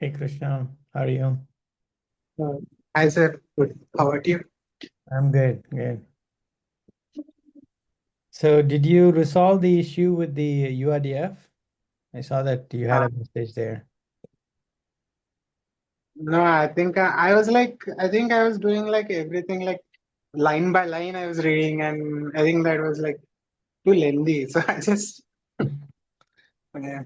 Hey Krishna, how are you? Uh, Hi, sir. Good. How about you? I'm good, good. So did you resolve the issue with the URDF? I saw that you had Uh, a message there. no, I think I was doing like everything like line by line I was reading, and I think that was like too lengthy. So I just, yeah,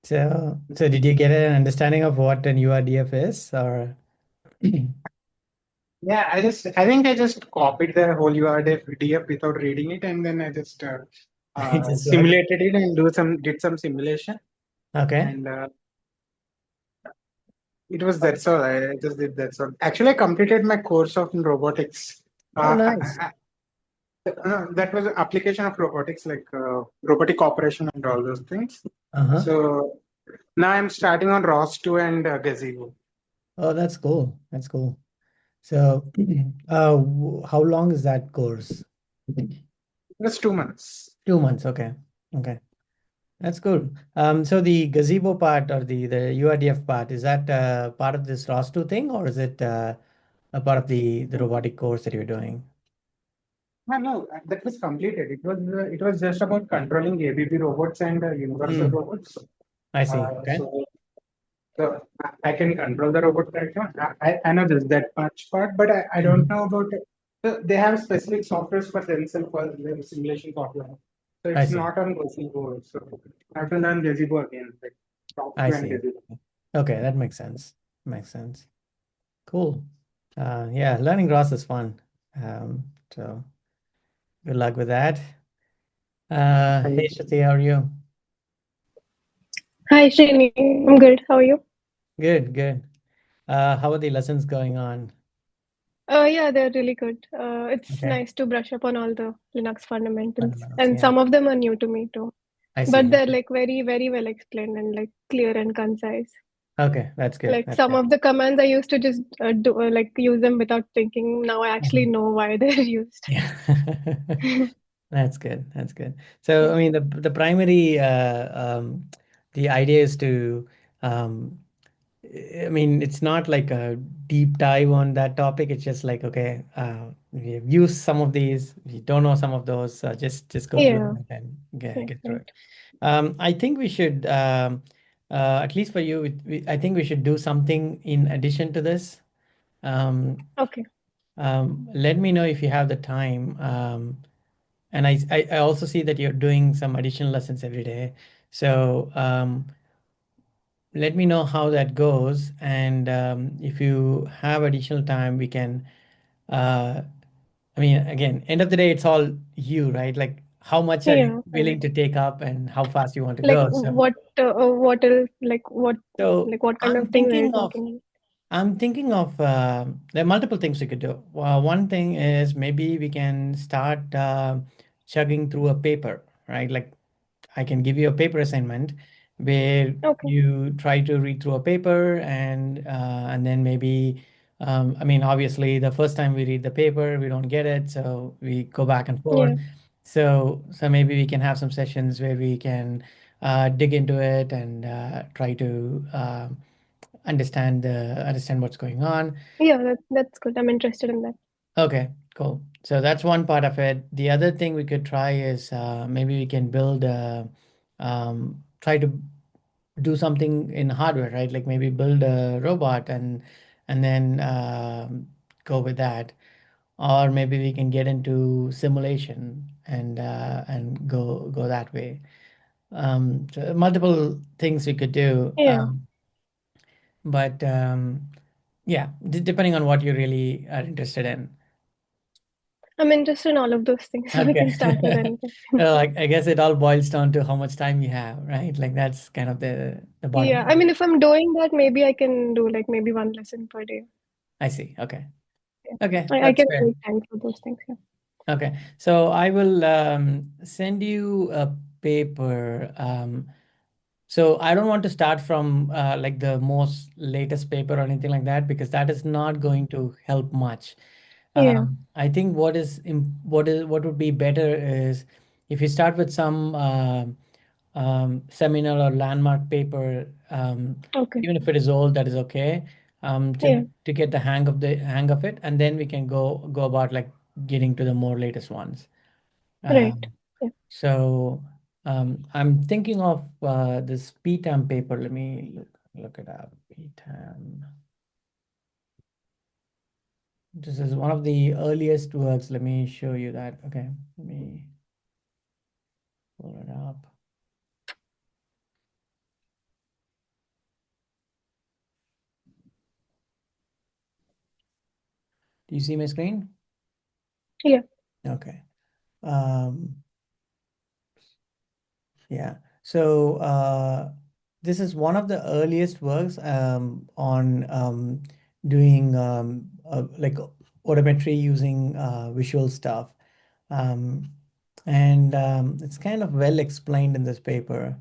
So did you get an understanding of what an URDF is or yeah, I think I just copied the whole URDF without reading it, and then I just I just got it? simulated it and did some simulation, Okay. and it was that's all. I just did that's all. Actually, I completed my course of robotics. Oh, Uh, nice. that was an application of robotics, like robotic operation and all those things. Uh-huh. So now I'm starting on ROS2 and Gazebo. Oh, that's cool. That's cool. So how long is that course? That's 2 months. 2 months, okay. Okay. That's cool. So the gazebo part or the URDF part, is that part of this ROS2 thing or is it a part of the robotic course that you're doing? No, that was completed. It was just about controlling ABB robots and universal Mm, robots. I see. Uh, Okay. so I can control the robot right now. I know just that much part, but I don't Mhm. know about it. So they have specific softwares for themselves for their simulation software. So I it's see. not on Gazebo. So I have to learn Gazebo again, like I ROS2 and see. Gazebo. Okay, that makes sense. Makes sense. Cool. Yeah, learning ROS is fun. So good luck with that. Hey Shruti, how are you? Hi, Srini. I'm good. How are you? Good, good. How are the lessons going on? Yeah, they're really good. It's Okay. nice to brush up on all the Linux fundamentals, Fundamentals, and yeah. some of them are new to me too. I But see. they're like very, very well explained and like clear and concise. Okay, that's good. Like That's some good. of the commands I used to just like use them without thinking. Now I actually Mhm. know why they're used. Yeah. That's good. That's good. So, Yeah. I mean, the primary the idea is to I mean, it's not like a deep dive on that topic. It's just like, okay, we've used some of these, we don't know some of those, just go through Yeah. them and Yeah. get through Right. it. I think we should, at least for you, I think we should do something in addition to this. Um, Okay. Let me know if you have the time. And I also see that you're doing some additional lessons every day. So let me know how that goes. And if you have additional time, we can, uh, I mean, again, end of the day, it's all you, right? Like how much are you Yeah. Right. willing to take up and how fast you want to Like go. So, what else? so Like what kind I'm of things are you thinking of thinking? I'm thinking of there are multiple things we could do. One thing is maybe we can start chugging through a paper, right? Like I can give you a paper assignment where Okay. you try to read through a paper and then maybe I mean obviously the first time we read the paper we don't get it so we go back and forth. Yeah. So maybe we can have some sessions where we can dig into it and try to understand what's going on. Yeah. That's good. I'm interested in that. Okay, cool. So that's one part of it. The other thing we could try is maybe we can build try to do something in hardware, right? Like maybe build a robot and then go with that. Or maybe we can get into simulation and go that way. So multiple things we could do. Yeah. But yeah, depending on what you really are interested in. I'm interested in all of those things, so we Okay. can start with anything. Like I guess it all boils down to how much time you have, right? Like that's kind of the bottom Yeah, I line. mean, if I'm doing that, maybe I can do like maybe one lesson per day. I see. Okay. Yeah. Okay, I that's can fair. make time for those things. Yeah. Okay. So I will send you a paper. So I don't want to start from like the most latest paper or anything like that because that is not going to help much. Yeah. I think what would be better is if you start with some seminal or landmark paper, Okay. even if it is old, that is okay. Yeah. To get the hang of it, and then we can go about like getting to the more latest ones. Right. Um, Yeah. so I'm thinking of this PTAM paper. Let me look it up. PTAM. This is one of the earliest works. Let me show you that. Okay, let me pull it up. Do you see my screen? Yeah. Okay. Um, yeah. So this is one of the earliest works on doing like odometry using visual stuff. Um, and it's kind of well explained in this paper.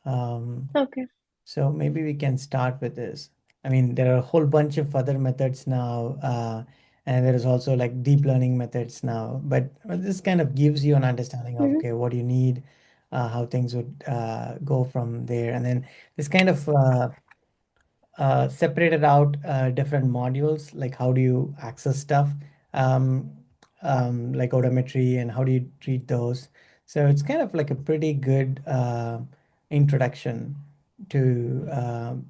Um, Okay. So maybe we can start with this. I mean, there are a whole bunch of other methods now, and there is also like deep learning methods now. But this kind of gives you an understanding of, Mm-hmm. okay, what you need, how things would go from there, and then this kind of separated out different modules, like how do you access stuff, um, like odometry, and how do you treat those. So it's kind of like a pretty good introduction to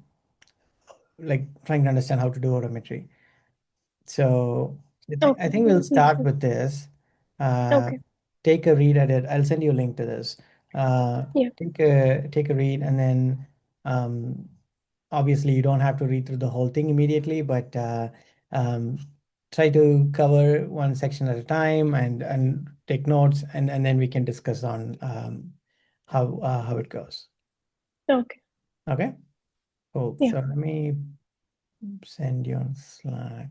like trying to understand how to do odometry. So I Okay. think we'll start with this. Uh, Okay. take a read at it. I'll send you a link to this. Uh, Yeah. take a read, and then um, obviously you don't have to read through the whole thing immediately, but um, try to cover one section at a time and take notes, and then we can discuss on how it goes. Okay. Okay, cool. Yeah. So let me send you on Slack.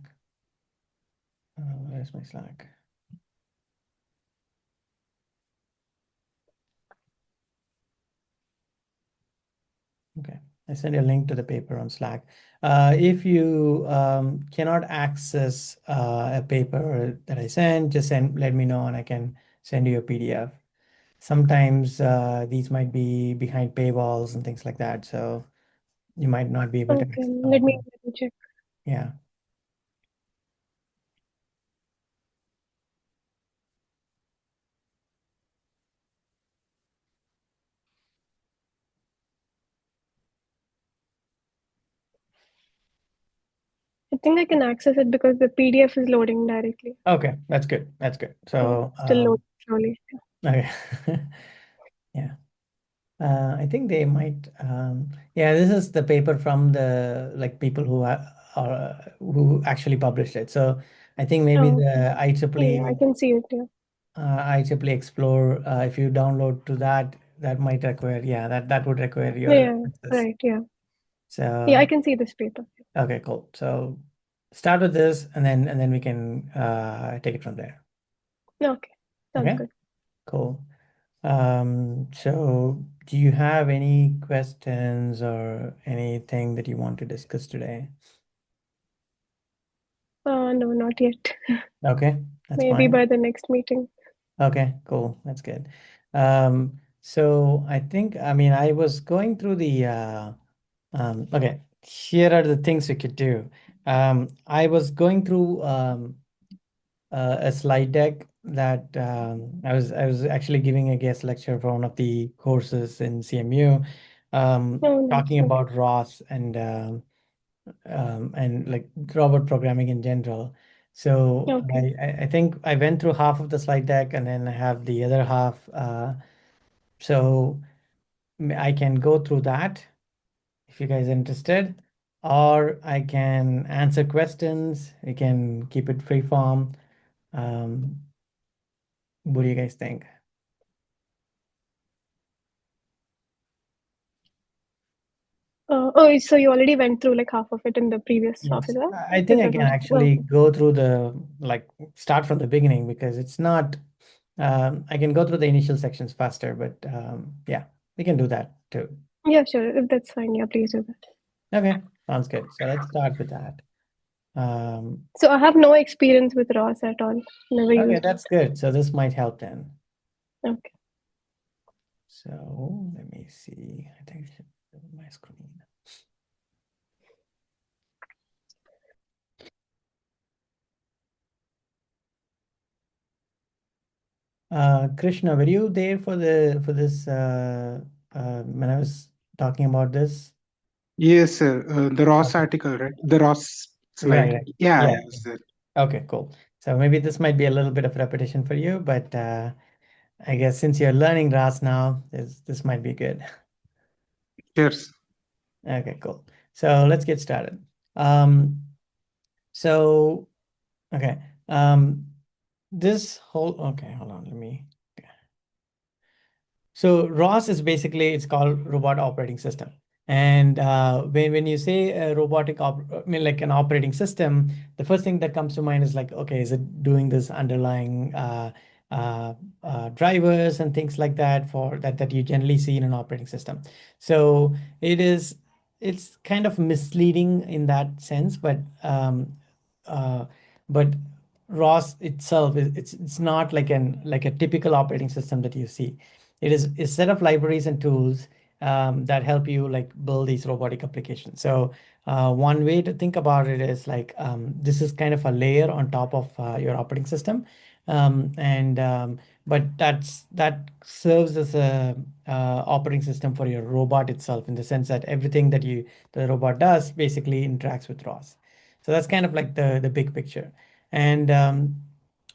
Where's my Slack? Okay, I send you a link to the paper on Slack. If you cannot access a paper that I send, just let me know and I can send you a PDF. Sometimes these might be behind paywalls and things like that, so you might not be able to Okay. access some of them. Let me check. Yeah. I think I can access it because the PDF is loading directly. Okay, that's good. That's good. Yeah. So, Still loading slowly. okay. Yeah. I think they might. Yeah, this is the paper from the like people who actually published it. So I think maybe Oh, okay. the Yeah, I IEEE can see it. Yeah. IEEE Explore. If you download to that, that might require. Yeah, that would require your Yeah. access. Right. Yeah. Yeah, I So can see this paper. okay, cool. So start with this, and then we can take it from there. Okay. Sounds Okay, good. cool. So do you have any questions or anything that you want to discuss today? No, not yet. Okay, that's Maybe fine. by the next meeting. Okay, cool. That's good. So I think, I mean, I was going through the, okay, here are the things we could do. I was going through a slide deck that I was actually giving a guest lecture for one of the courses in CMU, Oh, nice. talking Okay. about ROS and like robot programming in general. So Okay. I think I went through half of the slide deck and then I have the other half. So I can go through that if you guys are interested, or I can answer questions. We can keep it free form. Um, what do you guys think? Oh, so you already went through like half of it in the previous half, is Yes, that? I think Is I that can what? Well, actually okay. go through the like start from the beginning because it's not. I can go through the initial sections faster, but yeah, we can do that too. Yeah, sure. If that's fine, yeah, please do that. Okay, sounds good. So let's start with that. Um, So I have no experience with ROS at all. Never okay, used it. that's good. So this might help then. Okay. So let me see. I think I should build my screen. Krishna, were you there for this when I was talking about this? Yes, sir. The Ross Okay. article, right? The Ross Yeah, slide. yeah, Yeah, yeah. I was there. Okay, cool. So maybe this might be a little bit of repetition for you, but I guess since you're learning RAS now, this might be good. Cheers. Okay, cool. So let's get started. Um, so okay, this whole okay, hold on, let me. So ROS is basically it's called robot operating system. And when you say a I mean like an operating system, the first thing that comes to mind is like, okay, is it doing this underlying uh, drivers and things like that for that you generally see in an operating system. So it is it's kind of misleading in that sense, uh, but ROS itself is it's not like a typical operating system that you see. It is a set of libraries and tools that help you like build these robotic applications. So one way to think about it is like this is kind of a layer on top of your operating system, and but that serves as a operating system for your robot itself in the sense that everything that the robot does basically interacts with ROS. So that's kind of like the big picture. And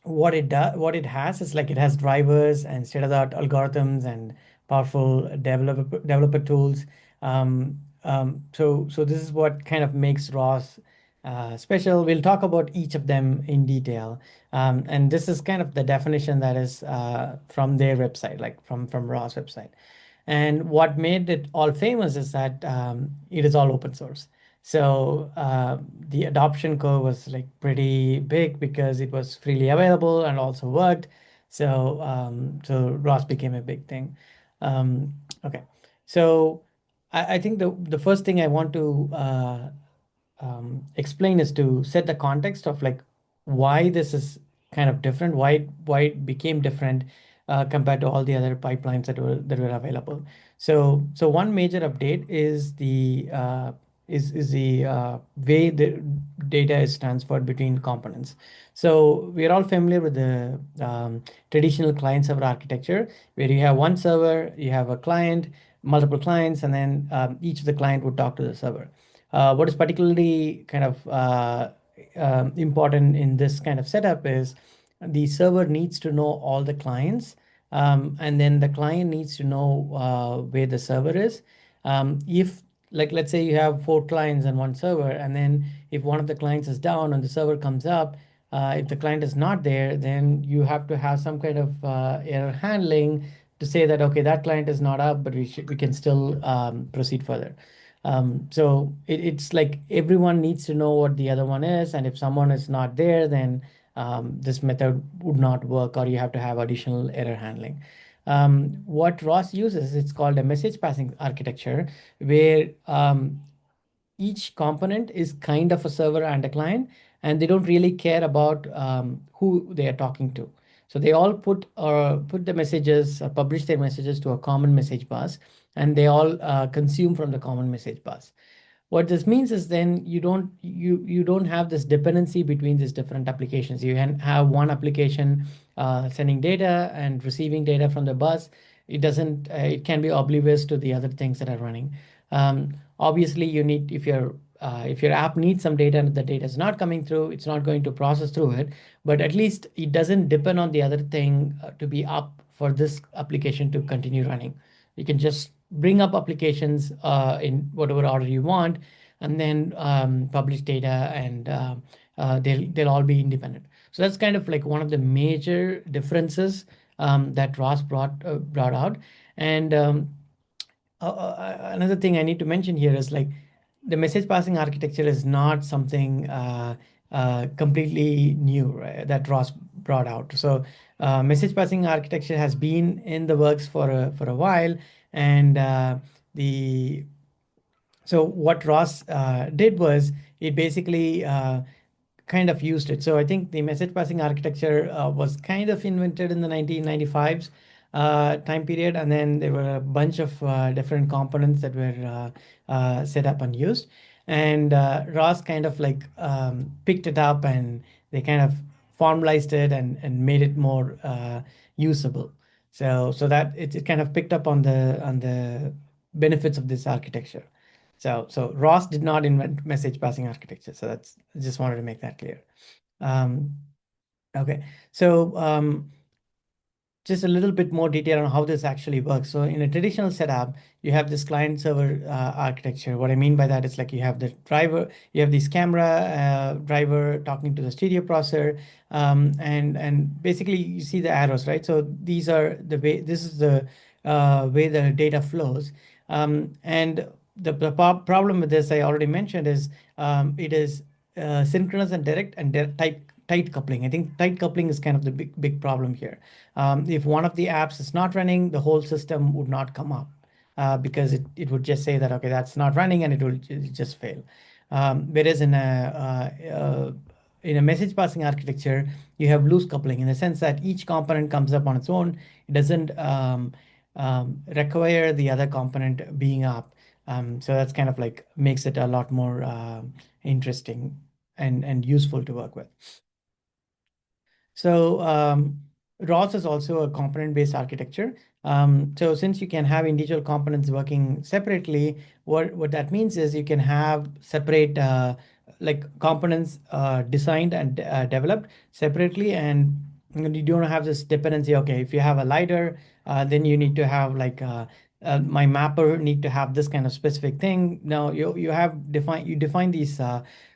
what it has is like it has drivers and state of the art algorithms and powerful developer tools. So this is what kind of makes ROS special. We'll talk about each of them in detail. And this is kind of the definition that is from their website, like from ROS website. And what made it all famous is that it is all open source. So the adoption curve was like pretty big because it was freely available and also worked. So ROS became a big thing. Um, okay, so I think the first thing I want to explain is to set the context of like why this is kind of different, why it became different compared to all the other pipelines that were available. So one major update is the way the data is transferred between components. So we are all familiar with the traditional client server architecture, where you have one server, you have a client, multiple clients, and then each of the client would talk to the server. What is particularly kind of important in this kind of setup is the server needs to know all the clients, and then the client needs to know where the server is. If like let's say you have four clients on one server, and then if one of the clients is down and the server comes up, if the client is not there, then you have to have some kind of error handling to say that okay, that client is not up, but we can still proceed further. So it's like everyone needs to know what the other one is, and if someone is not there, then this method would not work, or you have to have additional error handling. What ROS uses, it's called a message passing architecture, where each component is kind of a server and a client, and they don't really care about who they are talking to. So they all put the messages, publish their messages to a common message bus, and they all consume from the common message bus. What this means is then you don't have this dependency between these different applications. You can have one application sending data and receiving data from the bus. It can be oblivious to the other things that are running. Obviously you need if your app needs some data and the data is not coming through, it's not going to process through it, but at least it doesn't depend on the other thing to be up for this application to continue running. You can just bring up applications in whatever order you want, and then publish data, and they'll all be independent. So that's kind of like one of the major differences that Ross brought out. And another thing I need to mention here is like the message passing architecture is not something completely new, right, that Ross brought out. So message passing architecture has been in the works for a while, and the so what Ross did was it basically kind of used it. So I think the message passing architecture was kind of invented in the 1995s, time period, and then there were a bunch of different components that were set up and used. And Ross kind of like picked it up, and they kind of formalized it and made it more usable. So that it kind of picked up on the benefits of this architecture. So Ross did not invent message passing architecture. So that's, I just wanted to make that clear. Um, okay, so just a little bit more detail on how this actually works. So in a traditional setup, you have this client server architecture. What I mean by that is like you have the driver, you have this camera driver talking to the stereo processor, and basically you see the arrows, right? So these are the way, this is the way the data flows. And the problem with this, I already mentioned, is it is synchronous and direct and tight coupling. I think tight coupling is kind of the big problem here. If one of the apps is not running, the whole system would not come up because it would just say that, okay, that's not running, and it will just fail. Whereas in a message passing architecture, you have loose coupling in the sense that each component comes up on its own. It doesn't require the other component being up. So that's kind of like makes it a lot more interesting and useful to work with. So ROS is also a component-based architecture. So since you can have individual components working separately, what that means is you can have separate like components designed and developed separately, and you don't have this dependency. Okay, if you have a LiDAR, then you need to have like my mapper need to have this kind of specific thing. Now you define these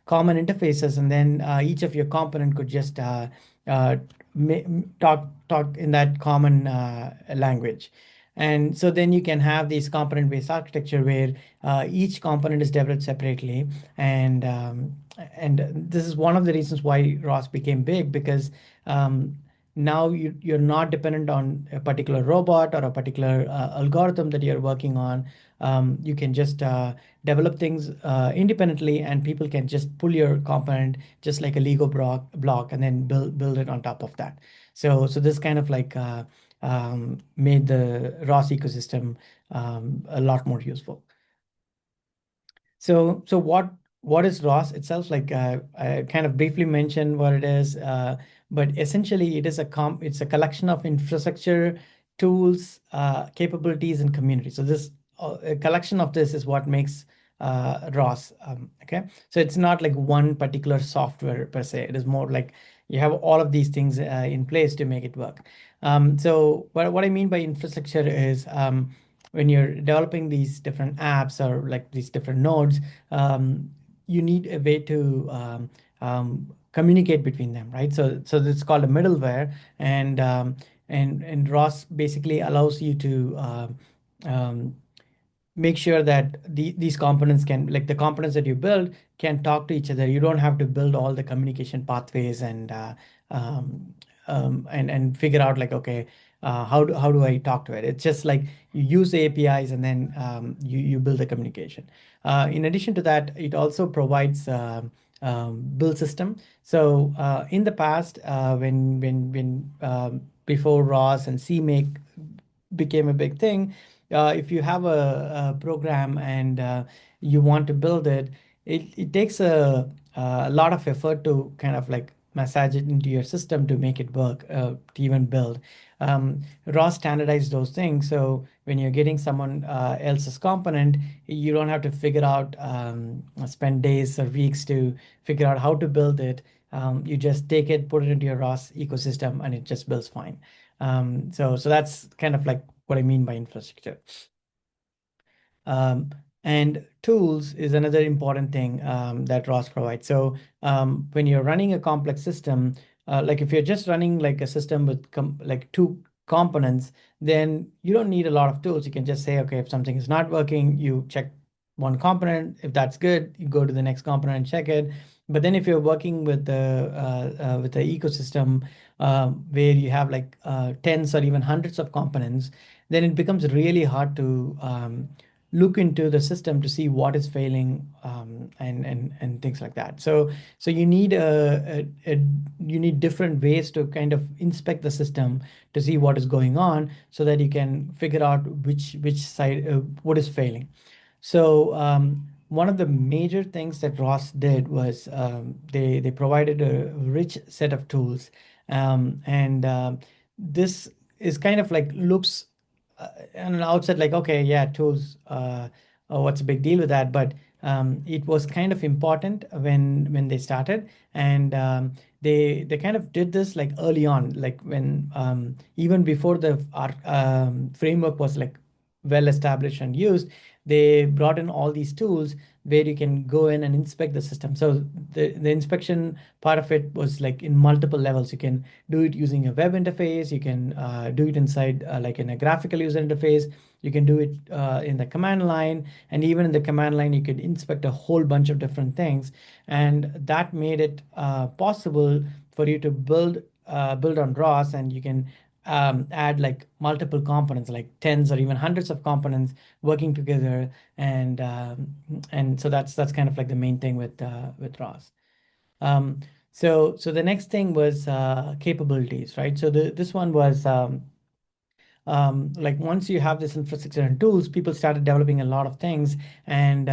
common interfaces, and then each of your component could just uh, talk in that common language. And so then you can have these component-based architecture where each component is developed separately. And this is one of the reasons why ROS became big, because now you're not dependent on a particular robot or a particular algorithm that you're working on. You can just develop things independently, and people can just pull your component just like a Lego block and then build it on top of that. So this kind of like made the ROS ecosystem a lot more useful. So what is ROS itself? Like I kind of briefly mentioned what it is, but essentially it is it's a collection of infrastructure, tools, capabilities, and community. So this a collection of this is what makes ROS. Okay, so it's not like one particular software per se. It is more like you have all of these things in place to make it work. So what I mean by infrastructure is when you're developing these different apps or like these different nodes, you need a way to communicate between them, right? So it's called a middleware, and ROS basically allows you to um, make sure that these components can, like the components that you build, can talk to each other. You don't have to build all the communication pathways um, and figure out like, okay, how do I talk to it? It's just like you use the APIs, and then you build the communication. In addition to that, it also provides build system. So in the past, when before ROS and CMake became a big thing, if you have a program and you want to build it, it takes a lot of effort to kind of like massage it into your system to make it work, to even build. ROS standardized those things. So when you're getting someone else's component, you don't have to figure out, spend days or weeks to figure out how to build it. You just take it, put it into your ROS ecosystem, and it just builds fine. So that's kind of like what I mean by infrastructure. Um, and tools is another important thing that ROS provides. So when you're running a complex system, like if you're just running like a system with like two components, then you don't need a lot of tools. You can just say, okay, if something is not working, you check one component. If that's good, you go to the next component and check it. But then if you're working with the ecosystem where you have like tens or even hundreds of components, then it becomes really hard to look into the system to see what is failing, and things like that. So you need you need different ways to kind of inspect the system to see what is going on, so that you can figure out which side, what is failing. So one of the major things that Ross did was, they provided a rich set of tools, and this is kind of like looks, on an outset like, okay, yeah, tools. What's a big deal with that? But it was kind of important when they started, and they kind of did this like early on, like when, even before the our framework was like well established and used. They brought in all these tools where you can go in and inspect the system. So the inspection part of it was like in multiple levels. You can do it using a web interface. You can do it inside, like in a graphical user interface. You can do it in the command line, and even in the command line, you could inspect a whole bunch of different things, and that made it possible for you to build on ROS, and you can add like multiple components, like tens or even hundreds of components working together, and so that's kind of like the main thing with ROS. Um, so the next thing was capabilities, right? So this one was, like once you have this infrastructure and tools, people started developing a lot of things, and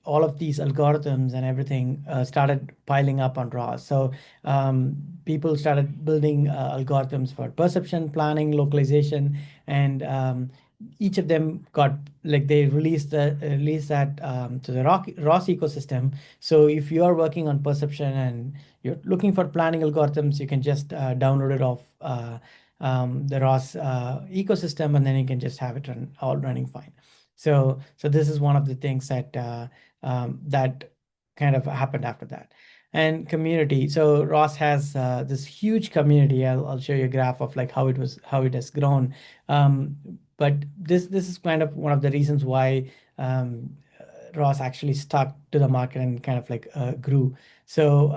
all of these algorithms and everything started piling up on RAW. So people started building algorithms for perception, planning, localization, and each of them got, like, they released that to the ROS ecosystem. So if you are working on perception and you're looking for planning algorithms, you can just download it off the ROS ecosystem, and then you can just have it all running fine. So this is one of the things that that kind of happened after that. And community. So ROS has this huge community. I'll show you a graph of like how it has grown. But this is kind of one of the reasons why ROS actually stuck to the market and kind of like grew. So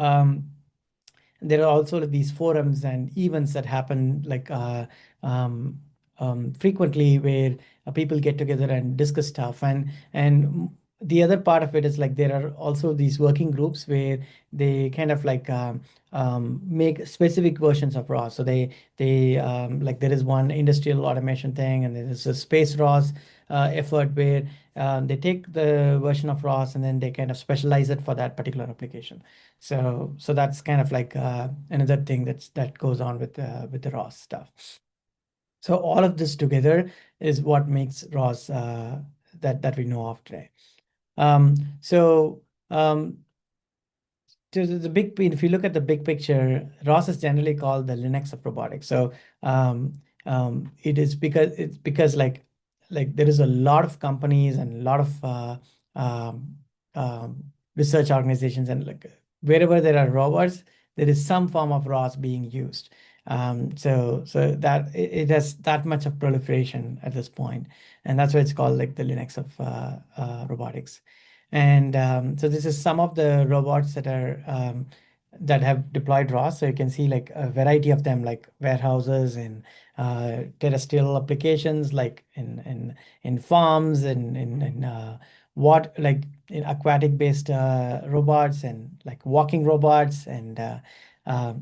there are also these forums and events that happen like um, frequently, where people get together and discuss stuff, and the other part of it is like there are also these working groups where they kind of like make specific versions of ROS. So they like there is one industrial automation thing, and there is a space ROS effort where they take the version of ROS and then they kind of specialize it for that particular application. So that's kind of like another thing that goes on with the ROS stuff. So all of this together is what makes ROS that we know of today. Um, so um, to the big, if you look at the big picture, ROS is generally called the Linux of robotics. So um, it is because like there is a lot of companies and a lot of um, um, research organizations, and like wherever there are robots, there is some form of ROS being used. So that it has that much of proliferation at this point, and that's why it's called like the Linux of robotics. And so this is some of the robots that have deployed ROS. So you can see like a variety of them, like warehouses and terrestrial applications, like in farms and in what like in aquatic based robots, and like walking robots, and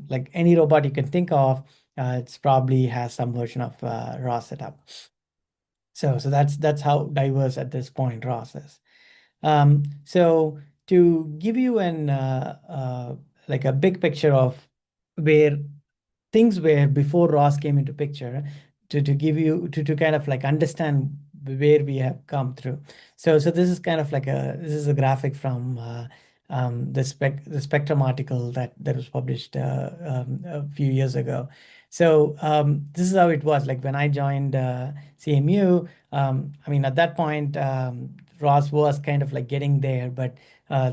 like any robot you can think of, it's probably has some version of ROS set up. So that's how diverse at this point ROS is. So to give you an like a big picture of where things were before Ross came into picture, to give you to kind of like understand where we have come through. So this is kind of like this is a graphic from the Spectrum article that was published a few years ago. So this is how it was like when I joined CMU. I mean, at that point, Ross was kind of like getting there, but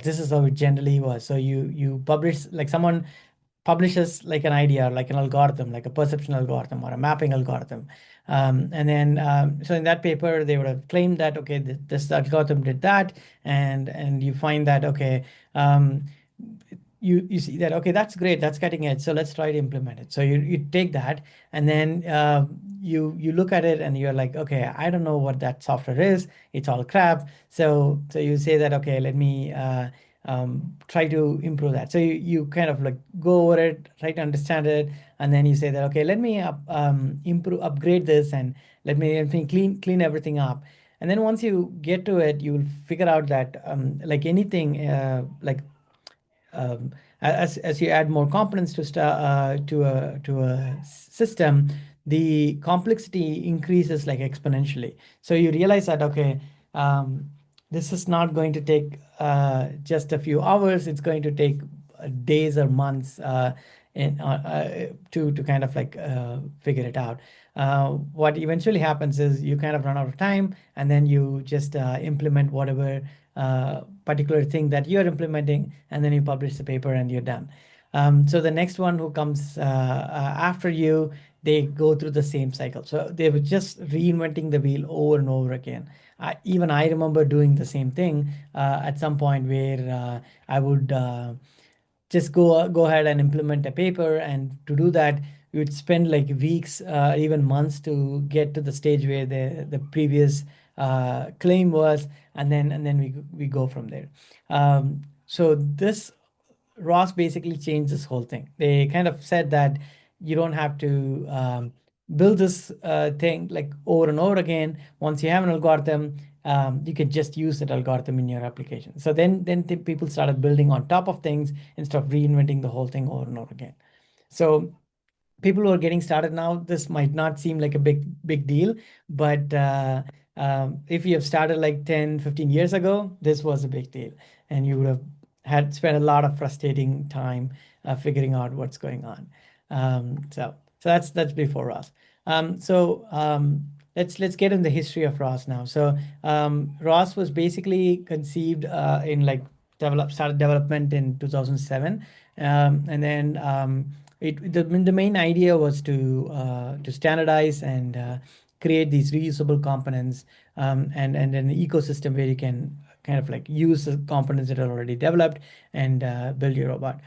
this is how it generally was. So you publish, like someone publishes like an idea, like an algorithm, like a perception algorithm or a mapping algorithm. And then, so in that paper, they would have claimed that, okay, this algorithm did that. And you find that, okay, um, you see that, okay, that's great, that's cutting edge, so let's try to implement it. So you take that, and then you look at it and you're like, okay, I don't know what that software is, it's all crap. So you say that, okay, let me try to improve that. So you kind of like go over it, try to understand it, and then you say that, okay, let me improve, upgrade this, and let me clean everything up. And then once you get to it, you will figure out that like anything, as you add more components to a system, the complexity increases like exponentially. So you realize that, okay, this is not going to take just a few hours. It's going to take days or months to kind of like figure it out. What eventually happens is you kind of run out of time, and then you just implement whatever particular thing that you're implementing, and then you publish the paper and you're done. So the next one who comes after you, they go through the same cycle. So they were just reinventing the wheel over and over again. Even I remember doing the same thing at some point where I would just go ahead and implement a paper, and to do that you would spend like weeks, even months, to get to the stage where the previous claim was, and then we go from there. So this Ross basically changed this whole thing. They kind of said that you don't have to build this thing like over and over again. Once you have an algorithm, you can just use that algorithm in your application. So then people started building on top of things instead of reinventing the whole thing over and over again. So people who are getting started now, this might not seem like a big deal, but if you have started like 10, 15 years ago, this was a big deal, and you would have had spent a lot of frustrating time figuring out what's going on. So that's before ROS. Let's get in the history of ROS now. So ROS was basically conceived in like started development in 2007, and then the main idea was to standardize and create these reusable components, and an ecosystem where you can kind of like use the components that are already developed and build your robot.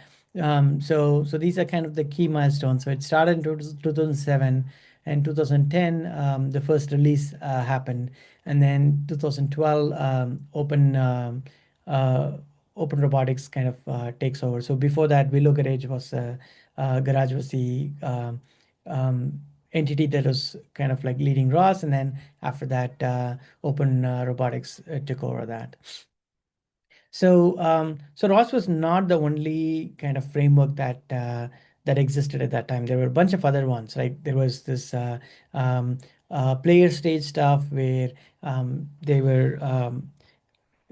So these are kind of the key milestones. So it started in 2007, and 2010 the first release happened, and then 2012 uh, open robotics kind of takes over. So before that, Willow Garage was the um, entity that was kind of like leading ROS, and then after that, Open Robotics took over that. So ROS was not the only kind of framework that existed at that time. There were a bunch of other ones. Like there was this um, player stage stuff where they were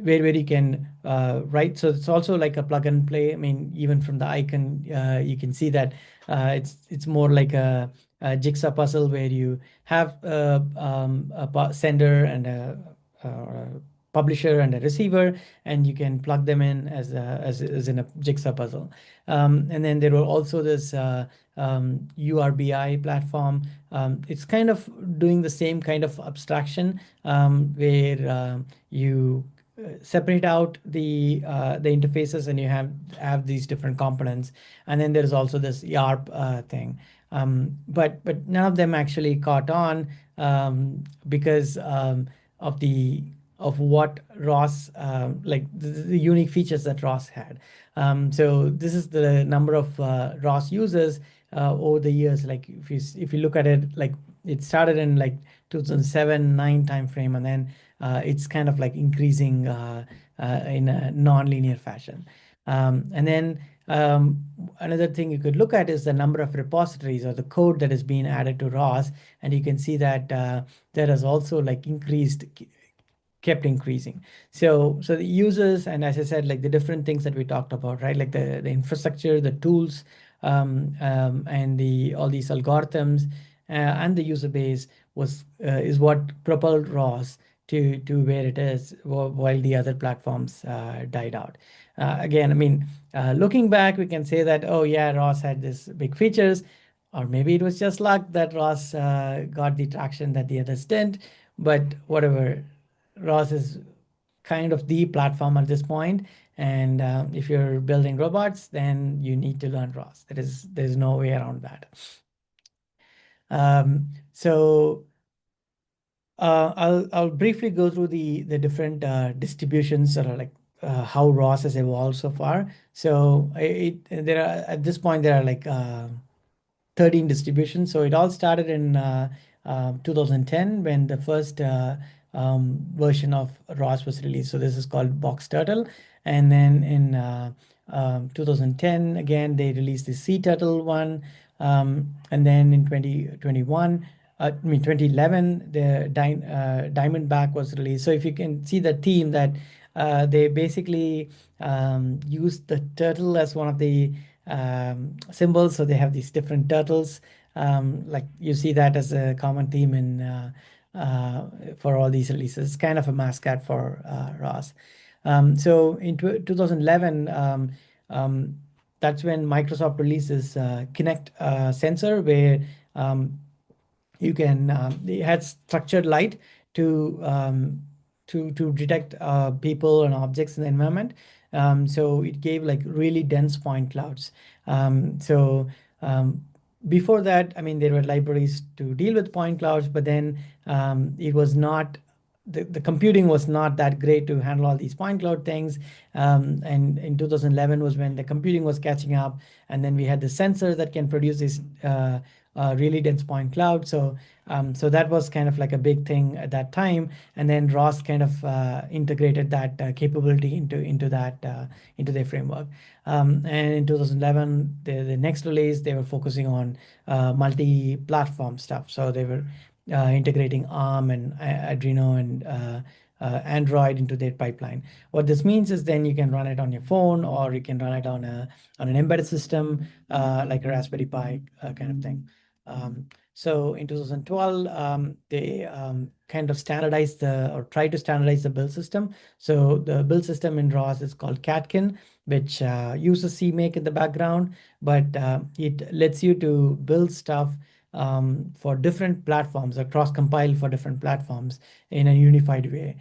where you can write. So it's also like a plug and play. I mean, even from the icon, you can see that it's more like a jigsaw puzzle where you have a sender and a publisher and a receiver, and you can plug them in as in a jigsaw puzzle. And then there were also this URBI platform. It's kind of doing the same kind of abstraction, where you separate out the interfaces, and you have these different components. And then there's also this YARP thing, but none of them actually caught on, because of the of what ROS, like the unique features that ROS had. So this is the number of ROS users over the years. Like if you look at it, like it started in like 2007-9 time frame, and then it's kind of like increasing in a non-linear fashion. And then another thing you could look at is the number of repositories or the code that is being added to ROS, and you can see that that has also like kept increasing. So the users, and as I said, like the different things that we talked about, right? Like the infrastructure, the tools, and the all these algorithms, and the user base is what propelled ROS to where it is, while the other platforms died out. Again, I mean, looking back, we can say that, oh yeah, ROS had this big features, or maybe it was just luck that ROS got the traction that the others didn't. But whatever, ROS is kind of the platform at this point. And if you're building robots, then you need to learn ROS. There's no way around that. So I'll briefly go through the different distributions, or like how ROS has evolved so far. So there are, at this point, there are like 13 distributions. So it all started in 2010, when the first version of ROS was released. So this is called Box Turtle. And then in 2010, again, they released the Sea Turtle one. And then in 2021, I mean 2011, the Diamondback was released. So if you can see the theme, that they basically used the turtle as one of the symbols. So they have these different turtles. Like you see that as a common theme in for all these releases. It's kind of a mascot for ROS. So in 2011, that's when Microsoft releases Kinect sensor, where um, you can it had structured light to to detect people and objects in the environment. So it gave like really dense point clouds. So before that, I mean, there were libraries to deal with point clouds, but then it was not, the computing was not that great to handle all these point cloud things. And in 2011 was when the computing was catching up, and then we had the sensor that can produce this really dense point cloud. So that was kind of like a big thing at that time. And then ROS kind of integrated that capability into their framework. And in 2011, the next release, they were focusing on multi-platform stuff. So they were integrating ARM and Arduino and Android into their pipeline. What this means is then you can run it on your phone, or you can run it on an embedded system like a Raspberry Pi kind of thing. So in 2012, they kind of standardized or tried to standardize the build system. So the build system in ROS is called Catkin, which uses CMake in the background, but it lets you to build stuff for different platforms, or cross-compile for different platforms in a unified way.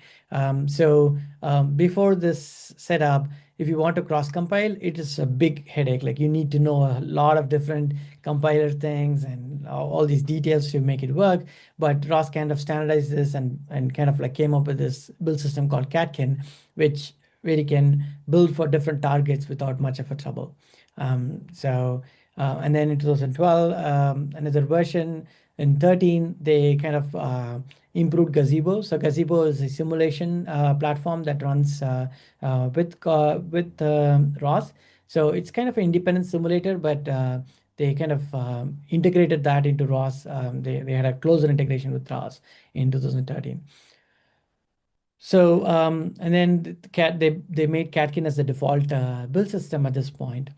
Before this setup, if you want to cross-compile, it is a big headache. Like you need to know a lot of different compiler things and all these details to make it work. But ROS kind of standardized this, and kind of like came up with this build system called Catkin, where you can build for different targets without much of a trouble. And then in 2012, another version. In 13, they kind of improved Gazebo. So Gazebo is a simulation platform that runs with ROS. So it's kind of an independent simulator, but they kind of integrated that into ROS. They had a closer integration with ROS in 2013. So and then they made Catkin as the default build system at this point.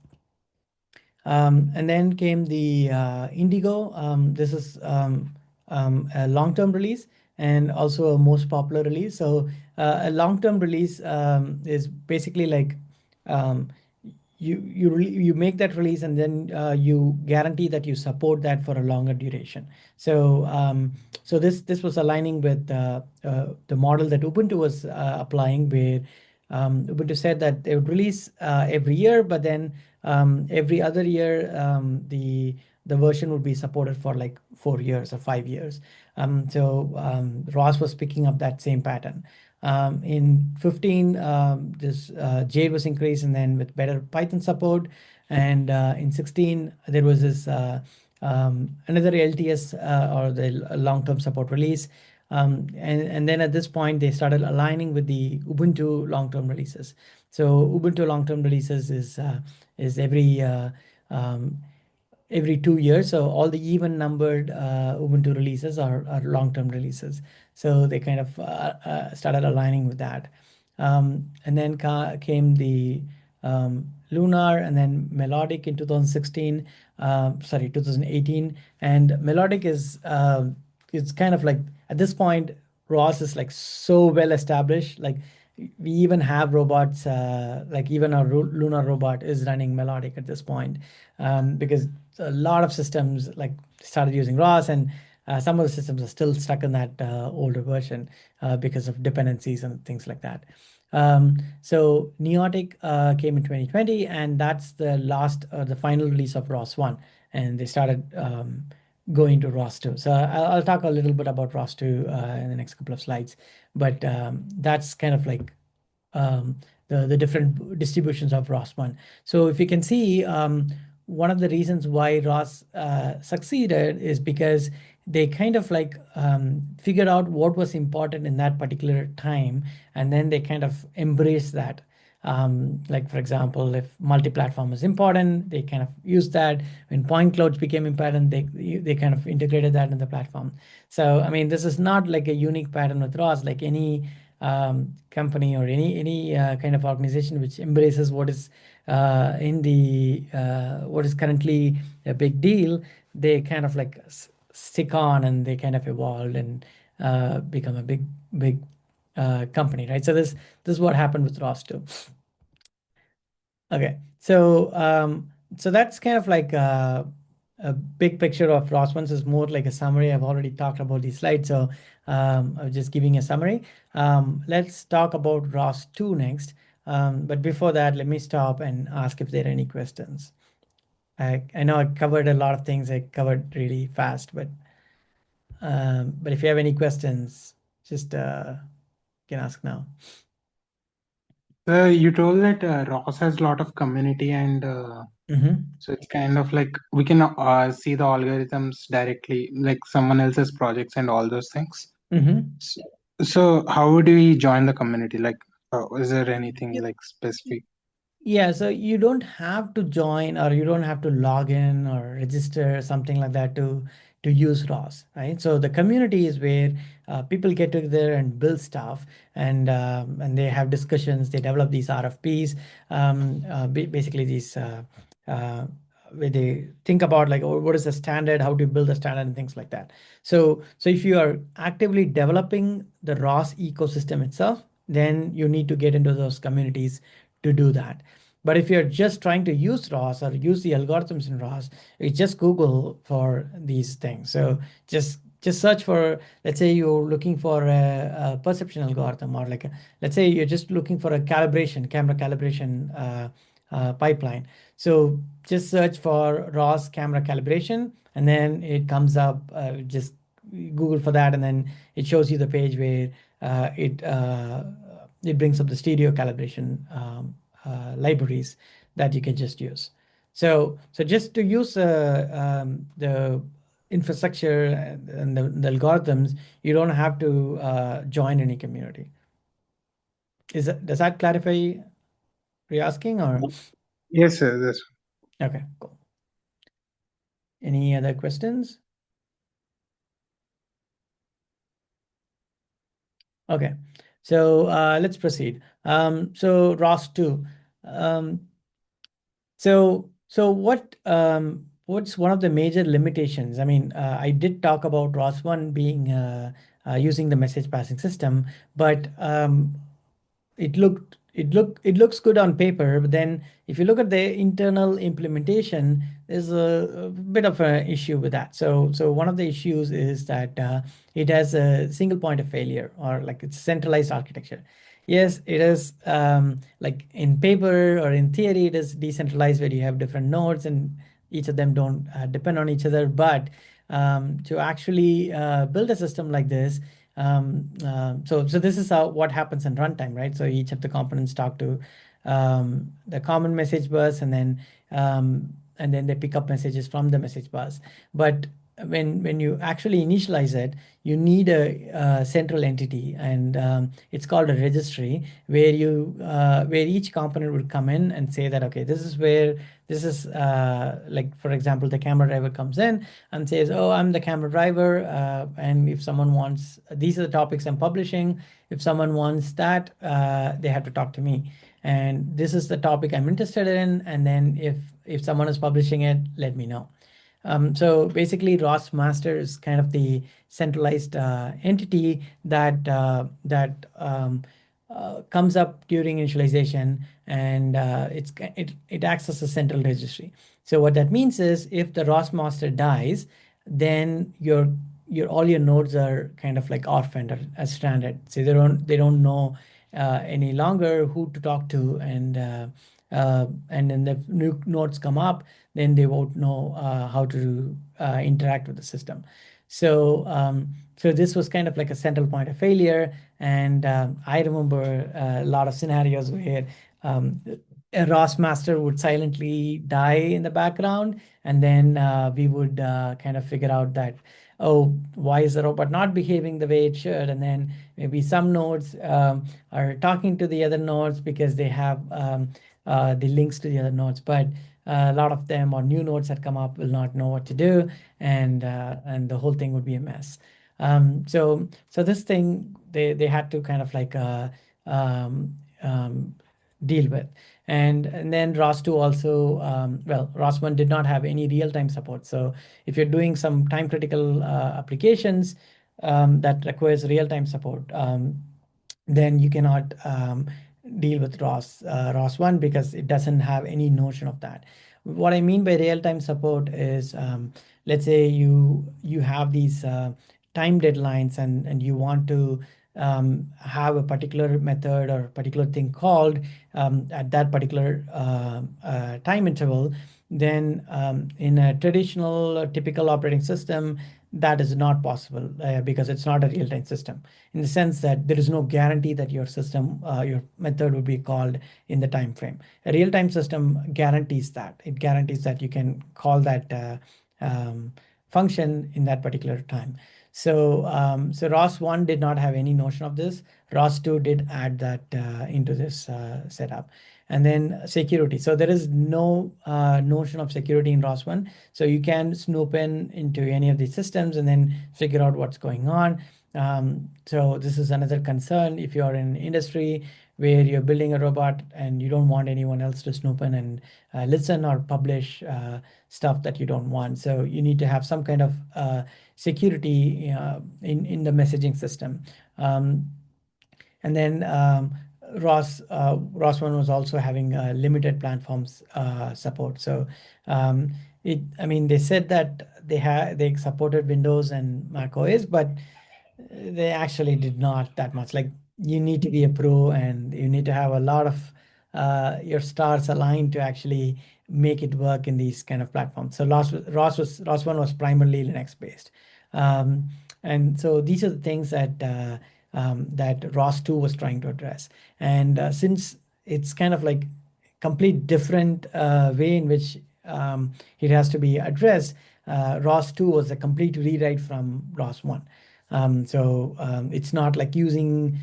And then came the Indigo. This is a long-term release, and also a most popular release. So a long-term release is basically like um, you make that release, and then you guarantee that you support that for a longer duration. So this was aligning with the model that Ubuntu was applying, where Ubuntu said that they would release every year, but then every other year the version would be supported for like 4 years or 5 years. ROS was picking up that same pattern. In 15, this Jade was increased, and then with better Python support. And in 16, there was this another LTS or the long-term support release. And then at this point, they started aligning with the Ubuntu long-term releases. So Ubuntu long-term releases is um, every 2 years. So all the even numbered Ubuntu releases are long-term releases. So they kind of started aligning with that. And then came the Lunar, and then Melodic in 2016, sorry, 2018. And Melodic is it's kind of like, at this point, ROS is like so well established. Like we even have robots, like even our lunar robot is running Melodic at this point, because a lot of systems like started using ROS, and some of the systems are still stuck in that older version because of dependencies and things like that. So Neotic came in 2020, and that's the last, the final release of ROS 1, and they started going to ROS 2. So I'll talk a little bit about ROS 2 in the next couple of slides, but that's kind of like um, the different distributions of ROS1. So if you can see, one of the reasons why ROS succeeded is because they kind of like figured out what was important in that particular time, and then they kind of embrace that. Like for example, if multi-platform is important, they kind of use that. When point clouds became important, they kind of integrated that in the platform. So I mean, this is not like a unique pattern with ROS. Like any company or any kind of organization which embraces what is in the what is currently a big deal, they kind of like stick on, and they kind of evolve and become a big company, right? So this is what happened with ROS too. Okay, so that's kind of like a big picture of ROS. Once is more like a summary. I've already talked about these slides, so I was just giving a summary. Let's talk about ROS 2 next. But before that, let me stop and ask if there are any questions. I know I covered a lot of things. I covered really fast, but if you have any questions, just can ask now. You told that ROS has a lot of community, and so it's kind of like we can see the algorithms directly, like someone else's projects and all those things. So, so how would we join the community? Like, is there anything like specific? Yeah, so you don't have to join, or you don't have to log in or register something like that to use ROS, right? So the community is where people get together and build stuff, and they have discussions. They develop these RFPs, basically these uh, where they think about like, oh, what is the standard, how to build a standard, and things like that. So if you are actively developing the ROS ecosystem itself, then you need to get into those communities to do that. But if you're just trying to use ROS or use the algorithms in ROS, you just Google for these things. So just search for, let's say you're looking for a perception algorithm, or like let's say you're just looking for a camera calibration pipeline. So just search for ROS camera calibration, and then it comes up. Just Google for that, and then it shows you the page where it brings up the stereo calibration libraries that you can just use. So just to use the infrastructure and the algorithms, you don't have to join any community. Does that clarify? Are you asking, or? Yes, sir. That's Okay, cool. Any other questions? Okay, so let's proceed. So ROS 2. Um, so what's one of the major limitations? I mean, I did talk about ROS 1 being using the message passing system, but it looks good on paper, but then if you look at the internal implementation, there's a bit of an issue with that. So one of the issues is that it has a single point of failure, or like it's centralized architecture. Yes, it is like in paper or in theory, it is decentralized where you have different nodes and each of them don't depend on each other. But to actually build a system like this, so this is how what happens in runtime, right? So each of the components talk to the common message bus, and then they pick up messages from the message bus. But when you actually initialize it, you need a central entity, and it's called a registry, where each component will come in and say that, okay, this is like, for example, the camera driver comes in and says, oh, I'm the camera driver, and if someone wants, these are the topics I'm publishing. If someone wants that, they have to talk to me, and this is the topic I'm interested in, and then if someone is publishing it, let me know. So basically, ROS master is kind of the centralized entity that comes up during initialization, and it acts as a central registry. So what that means is, if the ROS master dies, then your all your nodes are kind of like orphaned or as stranded. So they don't know any longer who to talk to, and then the new nodes come up, then they won't know how to interact with the system. So so this was kind of like a central point of failure, and I remember a lot of scenarios where um, a ROS master would silently die in the background, and then we would kind of figure out that, oh, why is the robot not behaving the way it should? And then maybe some nodes are talking to the other nodes because they have the links to the other nodes, but a lot of them or new nodes that come up will not know what to do, and the whole thing would be a mess. So this thing they had to kind of like um, um, deal with. And then ROS2 also, well, ROS1 did not have any real-time support. So if you're doing some time-critical applications that requires real-time support, then you cannot deal with ROS1 because it doesn't have any notion of that. What I mean by real-time support is, let's say you have these time deadlines, and you want to have a particular method or particular thing called at that particular time interval, then in a traditional typical operating system, that is not possible because it's not a real-time system, in the sense that there is no guarantee that your system, your method will be called in the time frame. A real-time system guarantees that. It guarantees that you can call that function in that particular time. So ROS1 did not have any notion of this. ROS2 did add that into this setup. And then security. So there is no notion of security in ROS1. So you can snoop into any of these systems and then figure out what's going on. So this is another concern if you're in industry where you're building a robot and you don't want anyone else to snoop in and listen or publish stuff that you don't want. So you need to have some kind of security in the messaging system. And then ROS1 was also having limited platforms support. So I mean, they said that they supported Windows and Mac OS, but they actually did not that much. Like, you need to be a pro and you need to have a lot of your stars aligned to actually make it work in these kind of platforms. So ROS1 was primarily Linux based. Um, and so these are the things that ROS2 was trying to address. And since it's kind of like complete different way in which it has to be addressed, ROS2 was a complete rewrite from ROS1. It's not like using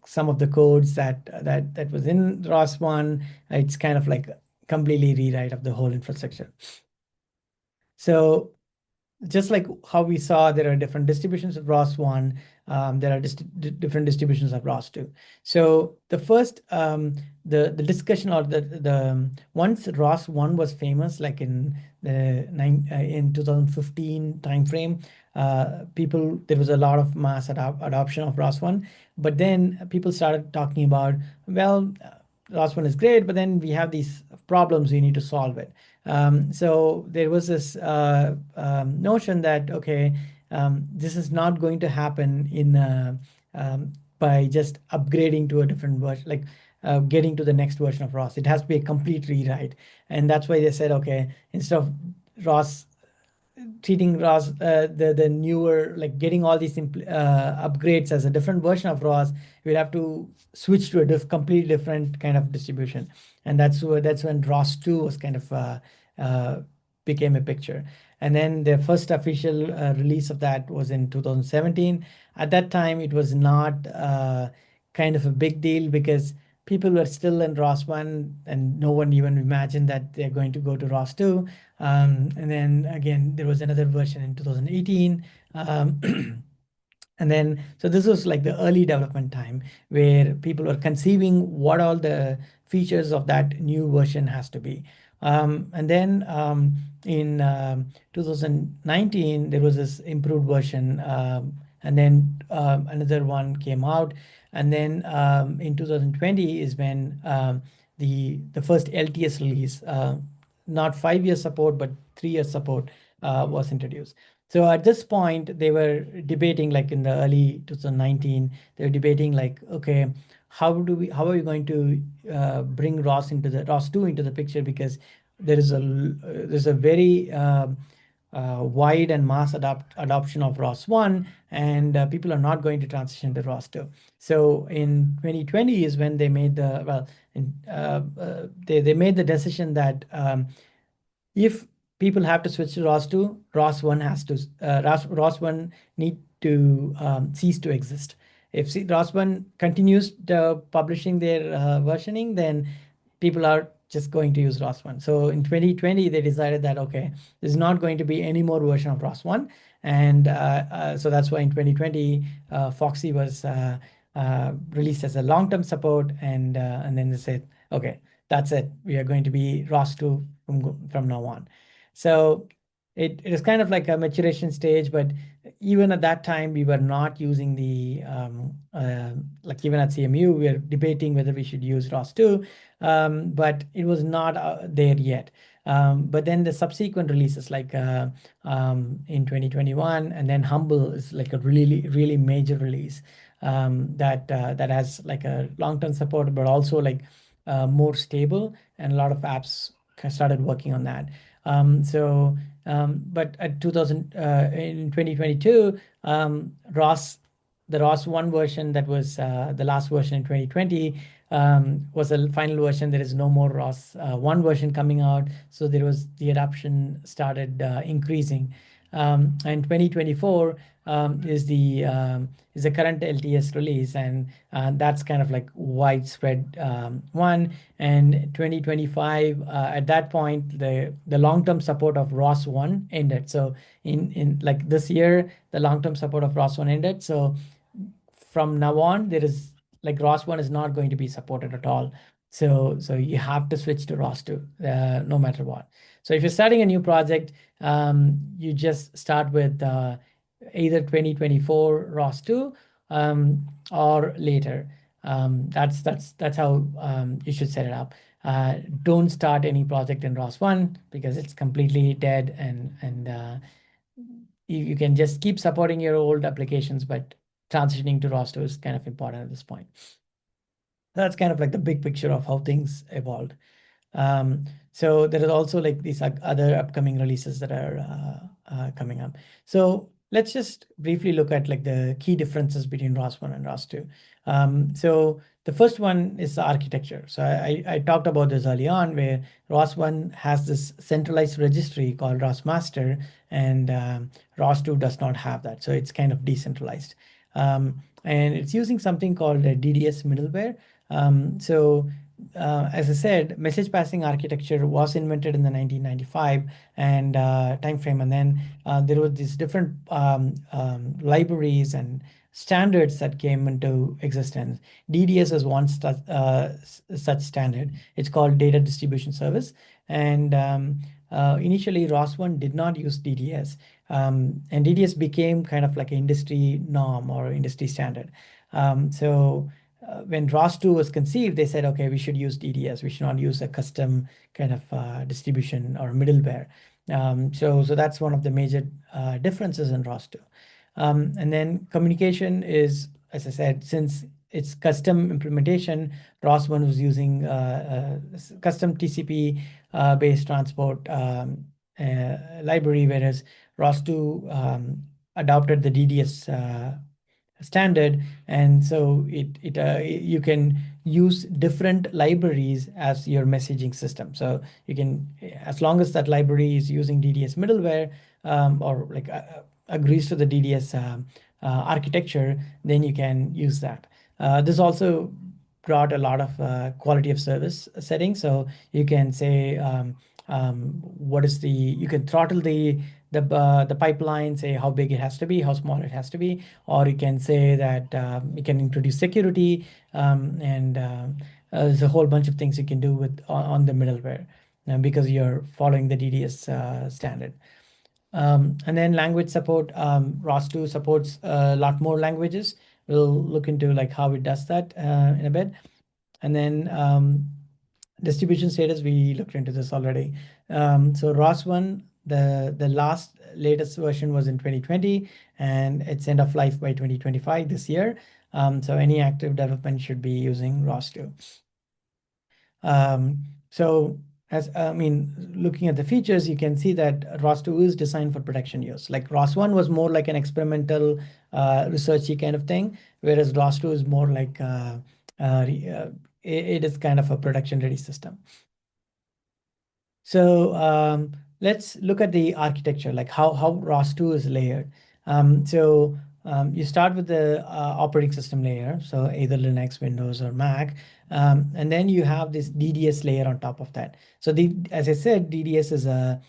some of the codes that was in ROS1. It's kind of like completely rewrite of the whole infrastructure. So just like how we saw there are different distributions of ROS1, there are different distributions of ROS2. So the first, the discussion, or the once ROS1 was famous, like in in 2015 timeframe, there was a lot of mass adoption of ROS1, but then people started talking about, well, ROS1 is great, but then we have these problems, we need to solve it. So there was this notion that, okay, this is not going to happen by just upgrading to a different version, like getting to the next version of ROS. It has to be a complete rewrite. And that's why they said, okay, instead of ROS treating ROS, the newer, like getting all these upgrades as a different version of ROS, we'll have to switch to a completely different kind of distribution. And that's when ROS2 was kind of uh, became a picture. And then the first official release of that was in 2017. At that time, it was not kind of a big deal because people were still in ROS1 and no one even imagined that they're going to go to ROS2. And then again, there was another version in 2018. And then, so this was like the early development time where people were conceiving what all the features of that new version has to be. And then in 2019, there was this improved version, and then another one came out. And then in 2020 is when the first LTS release, not 5 year support, but 3 year support was introduced. So at this point, they were debating, like in the early 2019, they were debating like, okay, how are we going to bring ROS 2 into the picture, because there's a very wide and mass adoption of ROS 1, and people are not going to transition to ROS 2. So in 2020 is when they made they made the decision that if people have to switch to ROS 2, ROS 1 has to ROS 1 need to cease to exist. If ROS 1 continues publishing their versioning, then people are just going to use ROS 1. So in 2020, they decided that, okay, there's not going to be any more version of ROS 1. And so that's why in 2020, Foxy was released as a long-term support. And then they said, okay, that's it. We are going to be ROS 2 from now on. So it is kind of like a maturation stage, but even at that time, we were not using like even at CMU, we were debating whether we should use ROS 2, but it was not there yet. But then the subsequent releases, like in 2021, and then Humble is like a really, really major release that has like a long-term support, but also like more stable, and a lot of apps started working on that. But at 2000 in 2022, the ROS 1 version that was the last version in 2020 was a final version. There is no more ROS 1 version coming out, so the adoption started increasing. And 2024 is the current LTS release, and that's kind of like widespread one. And 2025, at that point, the long-term support of ROS 1 ended. So in like this year, the long-term support of ROS 1 ended. So from now on, there is like ROS 1 is not going to be supported at all. So you have to switch to ROS 2 no matter what. So if you're starting a new project, you just start with either 2024 ROS 2 or later. That's how you should set it up. Don't start any project in ROS 1 because it's completely dead, and you can just keep supporting your old applications, but transitioning to ROS 2 is kind of important at this point. That's kind of like the big picture of how things evolved. So there are also like these other upcoming releases that are coming up. So let's just briefly look at like the key differences between ROS 1 and ROS 2. So the first one is the architecture. So I talked about this early on, where ROS 1 has this centralized registry called ROS master, and ROS 2 does not have that. So it's kind of decentralized. And it's using something called a DDS middleware. As I said, message passing architecture was invented in the 1995 and time frame, and then there were these different libraries and standards that came into existence. DDS is one such standard. It's called Data Distribution Service, and initially ROS 1 did not use DDS, and DDS became kind of like an industry norm or industry standard. When ROS 2 was conceived, they said, okay, we should use DDS. We should not use a custom kind of distribution or middleware. So that's one of the major differences in ROS 2. And then communication is, as I said, since it's custom implementation, ROS 1 was using custom TCP based transport library, whereas ROS 2 adopted the DDS standard, and so you can use different libraries as your messaging system. So you can, as long as that library is using DDS middleware or like agrees to the DDS architecture, then you can use that. This also brought a lot of quality of service settings. So you can say you can throttle the pipeline, say how big it has to be, how small it has to be, or you can say that you can introduce security, and there's a whole bunch of things you can do on the middleware because you're following the DDS standard. And then language support, ROS 2 supports a lot more languages. We'll look into like how it does that in a bit. And then distribution status, we looked into this already. So ROS 1 the last latest version was in 2020, and it's end of life by 2025 this year. So any active development should be using ROS2. So as I mean, looking at the features, you can see that ROS2 is designed for production use. Like ROS1 was more like an experimental, researchy kind of thing, whereas ROS2 is more like it is kind of a production ready system. So let's look at the architecture, like how ROS2 is layered. You start with the operating system layer, so either Linux, Windows, or Mac, and then you have this DDS layer on top of that. So as I said, DDS is a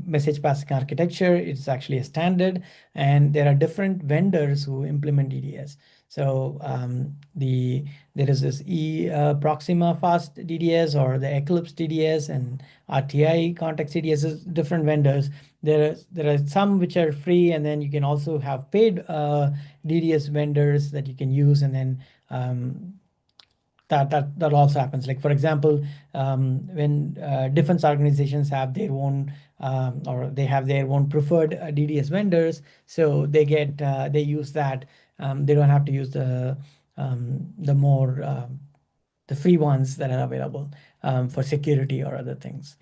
message passing architecture. It's actually a standard, and there are different vendors who implement DDS. So there is this Proxima Fast DDS or the Eclipse DDS and RTI Context DDS is different vendors. There are some which are free, and then you can also have paid DDS vendors that you can use, and then that also happens. Like for example, when defense organizations have their own or they have their own preferred DDS vendors, so they use that. They don't have to use the more the free ones that are available for security or other things.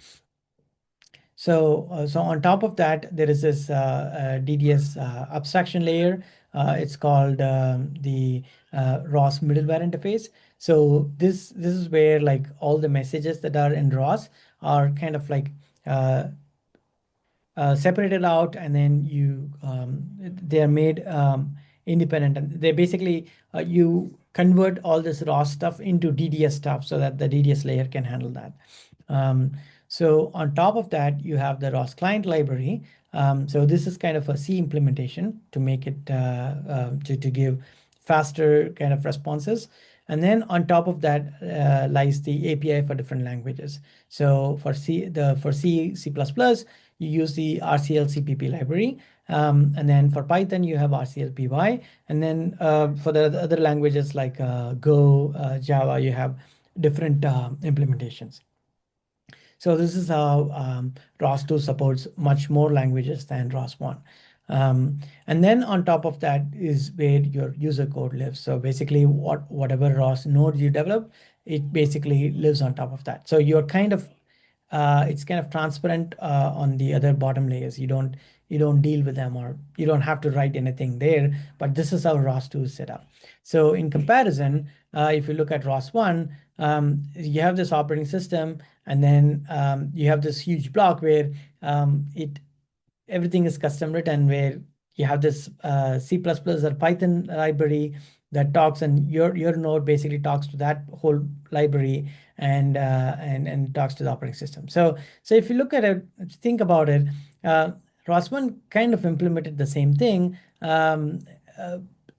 So on top of that, there is this DDS abstraction layer. It's called the ROS middleware interface. So this is where like all the messages that are in ROS are kind of like separated out, and then they are made independent, and they basically you convert all this ROS stuff into DDS stuff so that the DDS layer can handle that. So on top of that, you have the ROS client library. So this is kind of a C implementation to make it to give faster kind of responses. And then on top of that lies the API for different languages. So for C, C++, you use the RCL CPP library. And then for Python, you have RCLPY. And then for the other languages like Go, Java, you have different implementations. So this is how ROS2 supports much more languages than ROS1. And then on top of that is where your user code lives. So basically whatever ROS node you develop, it basically lives on top of that. So you're kind of it's kind of transparent on the other bottom layers. You don't deal with them, or you don't have to write anything there, but this is how ROS2 is set up. So in comparison, if you look at ROS1, you have this operating system, and then you have this huge block where everything is custom written, where you have this C++ or Python library that talks, and your node basically talks to that whole library and talks to the operating system. So if you look at it, think about it, ROS1 kind of implemented the same thing that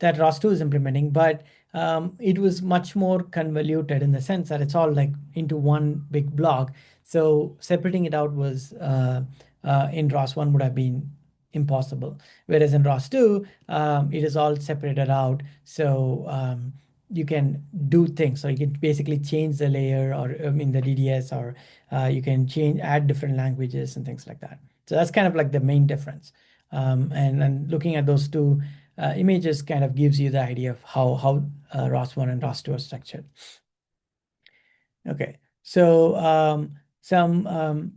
ROS2 is implementing, but it was much more convoluted in the sense that it's all like into one big block. So separating it out was in ROS1 would have been impossible. Whereas in ROS2, it is all separated out. So you can do things. So you can basically change the layer, or I mean the DDS, or you can add different languages and things like that. So that's kind of like the main difference. And looking at those two images kind of gives you the idea of how ROS1 and ROS2 are structured. Okay, so some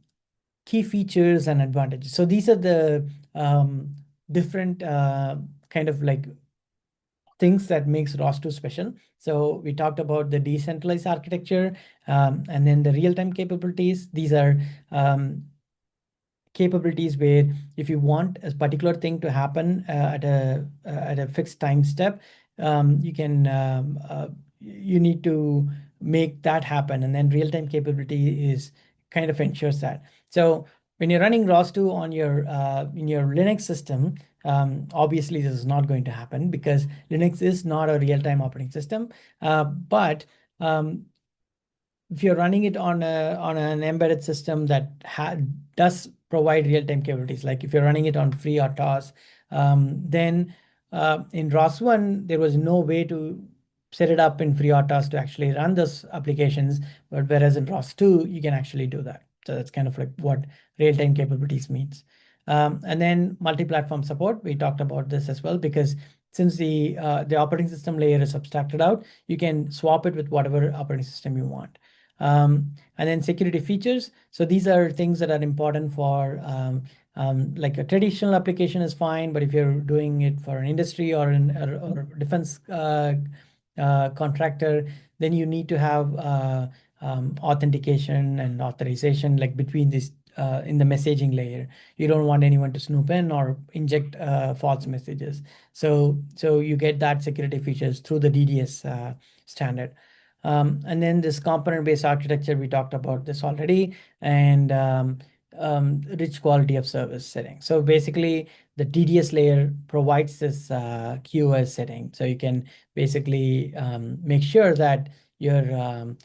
key features and advantages. So these are the different kind of like things that makes ROS2 special. So we talked about the decentralized architecture, and then the real-time capabilities. These are capabilities where if you want a particular thing to happen at a fixed time step, you need to make that happen, and then real-time capability is kind of ensures that. So when you're running ROS2 on your in your Linux system, obviously this is not going to happen because Linux is not a real-time operating system. But if you're running it on an embedded system that does provide real-time capabilities, like if you're running it on FreeRTOS, then in ROS1 there was no way to set it up in FreeRTOS to actually run those applications, but whereas in ROS2 you can actually do that. So that's kind of like what real-time capabilities means. And then multi-platform support, we talked about this as well, because since the operating system layer is abstracted out, you can swap it with whatever operating system you want. And then security features. So these are things that are important for like a traditional application is fine, but if you're doing it for an industry or or defense contractor, then you need to have authentication and authorization like between this in the messaging layer. You don't want anyone to snoop in or inject false messages. So you get that security features through the DDS standard. And then this component-based architecture, we talked about this already, and rich quality of service setting. So basically, the DDS layer provides this QoS setting. So you can basically make sure that your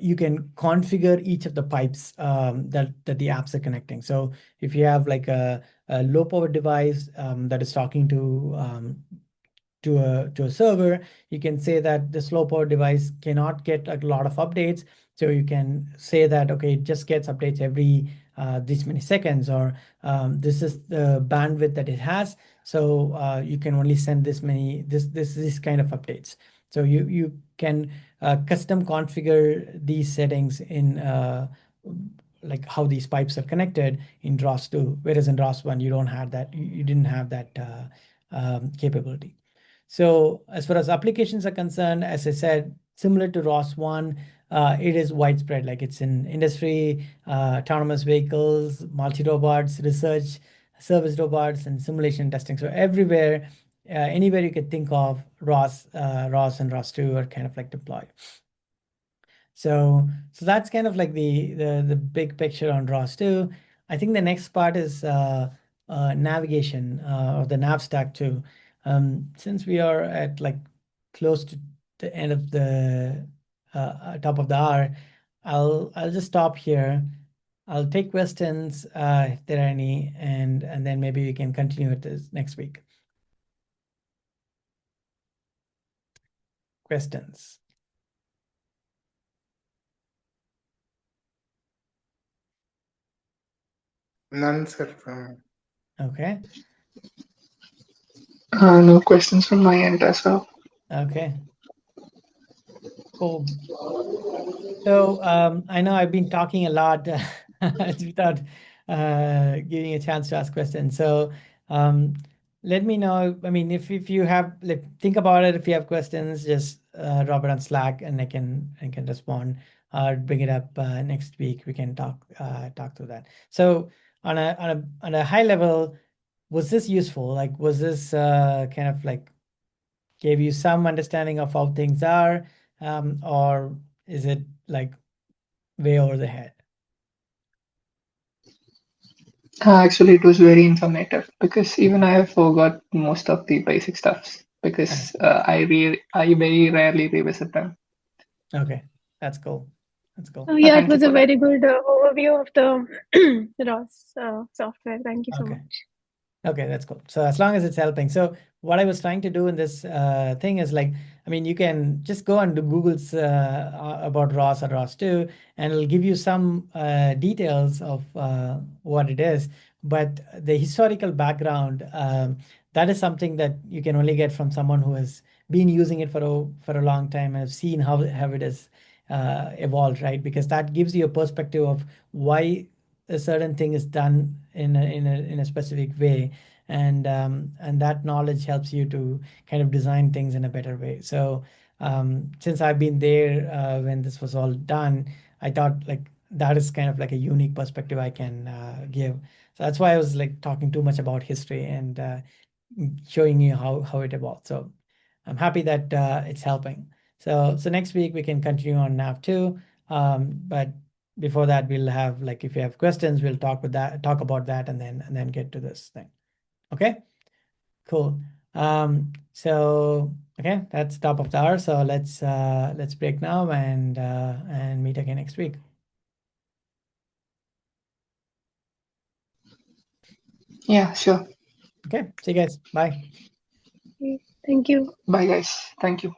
you can configure each of the pipes that the apps are connecting. So if you have like a low power device that is talking to a server, you can say that the slow power device cannot get a lot of updates. So you can say that, okay, it just gets updates every this many seconds, or this is the bandwidth that it has. So you can only send this kind of updates. So you can custom configure these settings in like how these pipes are connected in ROS 2, whereas in ROS 1 you don't have that. You didn't have that capability. So as far as applications are concerned, as I said, similar to ROS 1, it is widespread, like it's in industry, autonomous vehicles, multi-robots, research, service robots, and simulation testing. So everywhere, anywhere you could think of, ROS and ROS 2 are kind of like deployed. So that's kind of like the big picture on ROS 2. I think the next part is navigation or the nav stack too. Since we are at like close to the end of the top of the hour, I'll just stop here. I'll take questions if there are any, and then maybe we can continue with this next week. Questions. None, sir. Okay. No questions from my end as well. Okay. Cool. So I know I've been talking a lot without giving a chance to ask questions. So let me know. I mean, if you have, like, think about it. If you have questions, just drop it on Slack, and I can respond. Bring it up next week. We can talk through that. So on a high level, was this useful? Like, was this kind of like gave you some understanding of how things are, or is it like way over the head? Actually, it was very informative because even I have forgot most of the basic stuffs because I very rarely revisit them. Okay, that's cool. That's cool. So yeah, it Thank you was a for that. very good overview of the ROS software. Thank you so Okay. much. Okay, that's cool. So as long as it's helping. So what I was trying to do in this thing is like, I mean, you can just go and do Google's about ROS or ROS 2, and it'll give you some details of what it is. But the historical background, that is something that you can only get from someone who has been using it for a long time and have seen how it has evolved, right? Because that gives you a perspective of why a certain thing is done in a specific way, and that knowledge helps you to kind of design things in a better way. So since I've been there when this was all done, I thought like that is kind of like a unique perspective I can give. So that's why I was like talking too much about history and showing you how it evolved. So I'm happy that it's helping. So next week we can continue on nav 2, but before that we'll have, like, if you have questions, we'll talk about that, and then get to this thing. Okay, cool. So okay, that's top of the hour. So let's break now and meet again next week. Yeah, sure. Okay, see you guys. Bye. Okay, thank you. Bye, guys. Thank you.